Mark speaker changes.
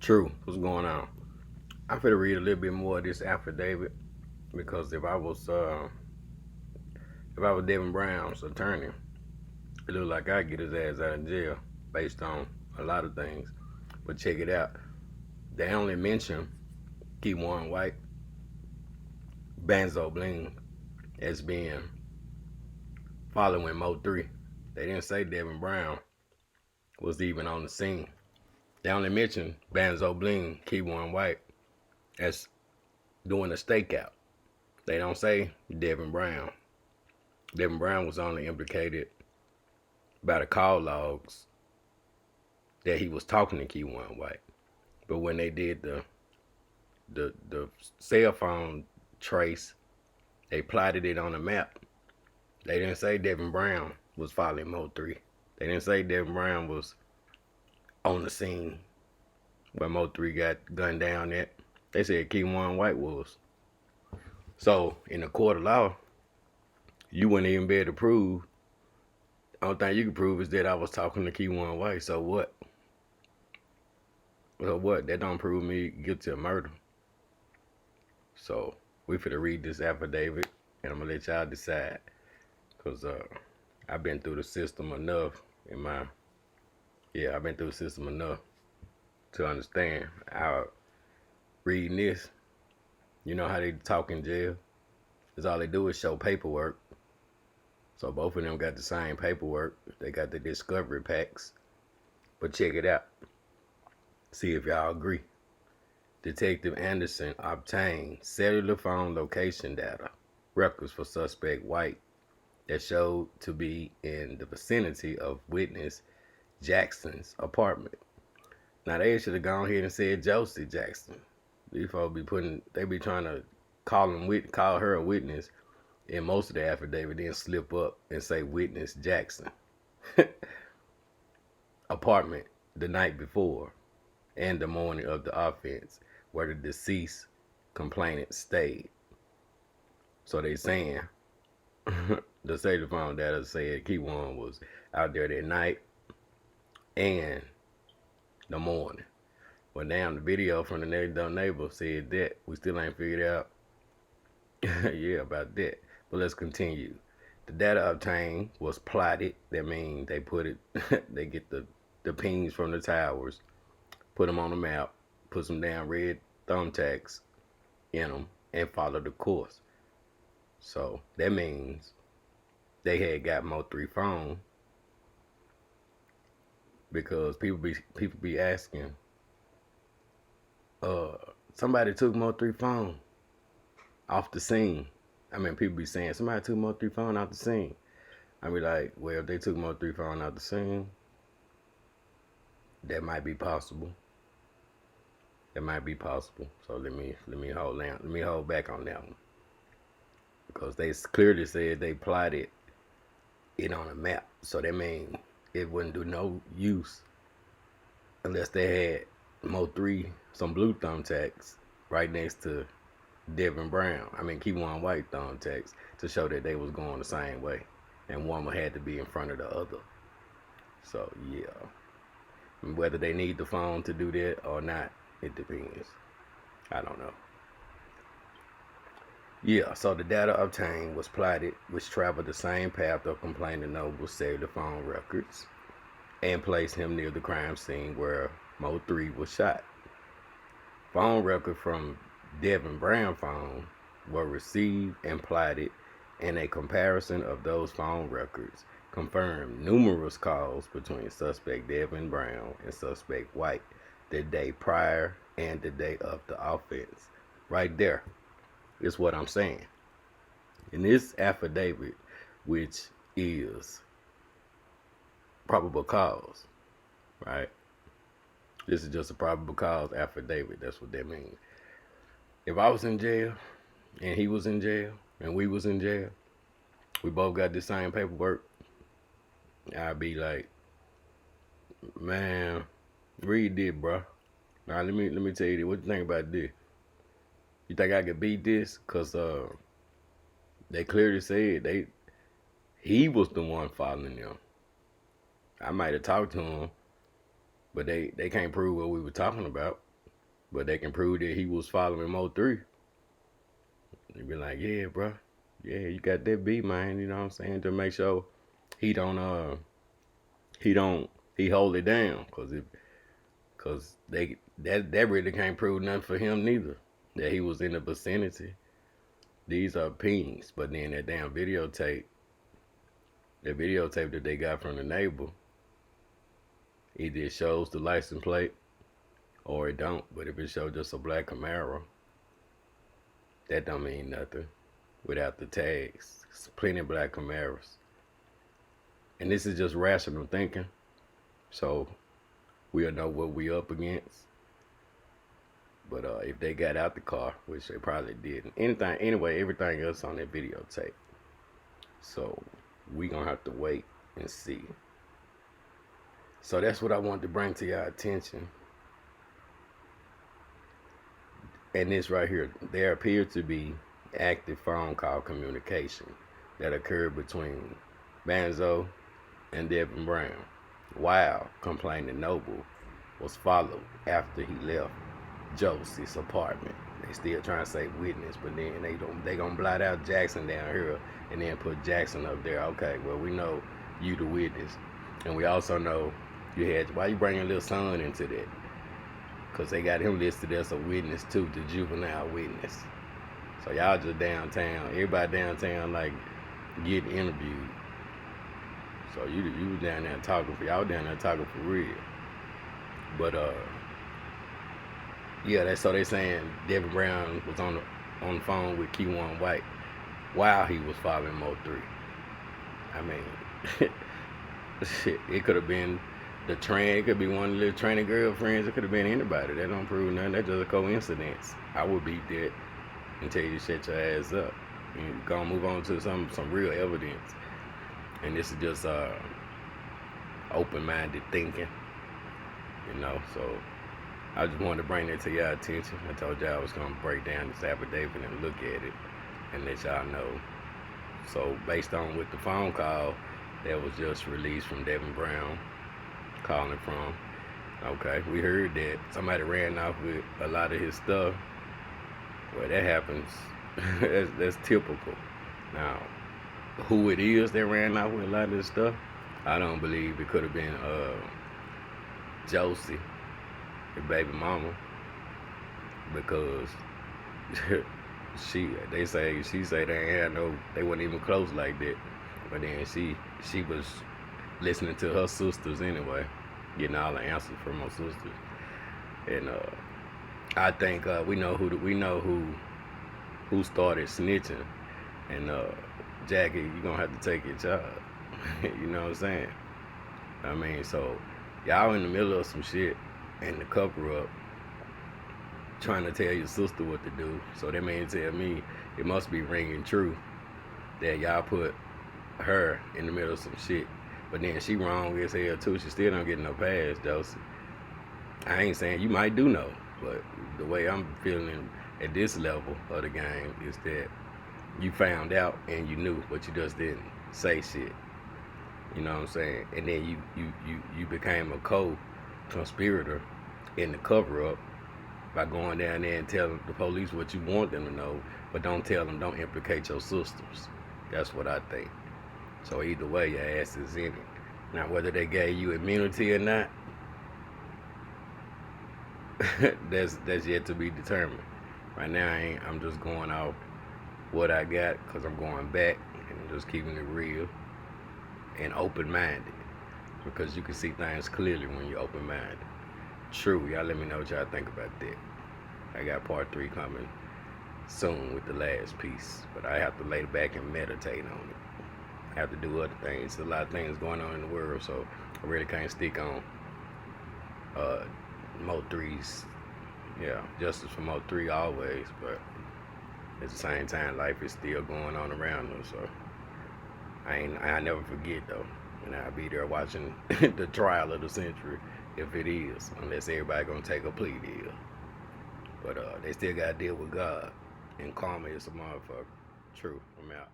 Speaker 1: True, what's going on? I'm finna read a little bit more of this affidavit because if I was Devin Brown's attorney, it looked like I'd get his ass out of jail based on a lot of things. But check it out. They only mention Kewon White, Banzo Bling as being following MO3. They didn't say Devin Brown was even on the scene. They only mentioned Banzo Bling, Kewon White as doing a stakeout. They don't say Devin Brown. Devin Brown was only implicated by the call logs that he was talking to Kewon White. But when they did the cell phone trace, they plotted it on the map. They didn't say Devin Brown was following MO3. They didn't say Devin Brown was on the scene where MO3 got gunned down at. They said Kewon White was. So in the court of law, you wouldn't even be able to prove. The only thing you can prove is that I was talking to Kewon White. So what? So what? That don't prove me guilty of murder. So we finna read this affidavit, and I'm gonna let y'all decide, cause I've been through the system enough I've been through the system enough to understand how reading this. You know how they talk in jail? Is all they do is show paperwork. So both of them got the same paperwork. They got the discovery packs. But check it out. See if y'all agree. Detective Anderson obtained cellular phone location data records for suspect White that showed to be in the vicinity of witness Jackson's apartment. Now they should have gone ahead and said Josie Jackson. These folks be trying to call her a witness in most of the affidavit, then slip up and say witness Jackson apartment the night before and the morning of the offense where the deceased complainant stayed. So they saying the cellular phone data said Kewon was out there that night and the morning. Well, damn, the video from the next door neighbor said that. We still ain't figured out yeah, about that. But let's continue. The data obtained was plotted. That means they put it, they get the pings from the towers, put them on the map, put some damn red thumbtacks in them, and follow the course. So that means they had got MO3 phone, because people be asking, somebody took MO3 phone off the scene. I mean, people be saying somebody took MO3 phone off the scene. I be like, well, if they took MO3 phone off the scene, that might be possible. That might be possible. So let me hold back on that one, because they clearly said they plotted it on a map. So that means it wouldn't do no use unless they had MO3, some blue thumbtacks right next to Devin Brown. I mean, Kewon White thumbtacks to show that they was going the same way, and one had to be in front of the other. So yeah, whether they need the phone to do that or not, it depends. I don't know. Yeah, so the data obtained was plotted, which traveled the same path of complaining Noble's cellular phone records, and placed him near the crime scene where MO3 was shot. Phone records from Devin Brown phone were received and plotted, and a comparison of those phone records confirmed numerous calls between suspect Devin Brown and suspect White the day prior and the day of the offense. Right there is what I'm saying. In this affidavit, which is probable cause, right? This is just a probable cause affidavit. That's what that means. If I was in jail and he was in jail and we was in jail, we both got the same paperwork, I'd be like, man, read this, bro. Now let me tell you this. What you think about this? You think I could beat this? Cause they clearly said he was the one following them. I might have talked to him, but they can't prove what we were talking about. but they can prove that he was following MO3. They be like, yeah, bro, yeah, you got that beat, man. You know what I'm saying? To make sure he don't he hold it down, cause that really can't prove nothing for him neither. That he was in the vicinity. These are pings, but then that damn videotape, that they got from the neighbor, either it shows the license plate or it don't. But if it shows just a black Camaro, that don't mean nothing without the tags. It's plenty of black Camaros. And this is just rational thinking. So we'll know what we up against. But if they got out the car, which they probably didn't. Everything else on that videotape. So we gonna have to wait and see. So that's what I want to bring to your attention. And this right here, there appeared to be active phone call communication that occurred between Banzo and Devin Brown, while complaining Noble was followed after he left Josie's apartment. They still trying to say witness, but then they gonna blot out Jackson down here and then put Jackson up there. Okay, well, we know you the witness, and we also know you had, why you bring your little son into that? Because they got him listed as a witness too, the juvenile witness. So y'all just downtown, everybody downtown like getting interviewed. So you was down there talking for, y'all down there talking for real. But yeah, so they saying Devin Brown was on the phone with Kewon White while he was following MO3. I mean, shit, it could have been the train, it could be one of the training girlfriends, it could have been anybody. That don't prove nothing. That's just a coincidence. I would beat that until you shut your ass up. And gonna move on to some real evidence. And this is just open-minded thinking, you know. So I just wanted to bring that to your attention. I told y'all I was gonna break down this affidavit and look at it and let y'all know. So based on with the phone call that was just released from Devin Brown calling from, okay, we heard that somebody ran off with a lot of his stuff. Well, that happens. that's typical. Now, who it is that ran off with a lot of this stuff, I don't believe it could have been Josie, the baby mama, because she say they ain't had no, they wasn't even close like that. But then she was listening to her sisters anyway, getting all the answers from her sisters. And I think we know who started snitching. And Jackie, you're gonna have to take your job. You know what I'm saying? I mean, so y'all in the middle of some shit and the cover up trying to tell your sister what to do. So that means tell me it must be ringing true that y'all put her in the middle of some shit. But then she wrong as hell too. She still don't get no pass, Josie. I ain't saying you might do know, but the way I'm feeling at this level of the game is that you found out and you knew, but you just didn't say shit. You know what I'm saying? And then you became a co-conspirator in the cover-up by going down there and telling the police what you want them to know, but don't tell them, don't implicate your sisters. That's what I think. So either way, your ass is in it. Now, whether they gave you immunity or not, that's yet to be determined. Right now, I'm just going off what I got, because I'm going back and I'm just keeping it real and open-minded, because you can see things clearly when you're open-minded. True, y'all let me know what y'all think about that. I got part 3 coming soon with the last piece, but I have to lay back and meditate on it. I have to do other things. There's a lot of things going on in the world, so I really can't stick on MO3's, justice for MO3 always, but at the same time, life is still going on around us, so I never forget though, and I'll be there watching the trial of the century, if it is, unless everybody gonna take a plea deal. But they still gotta deal with God, and karma is a motherfucker. True, I'm out.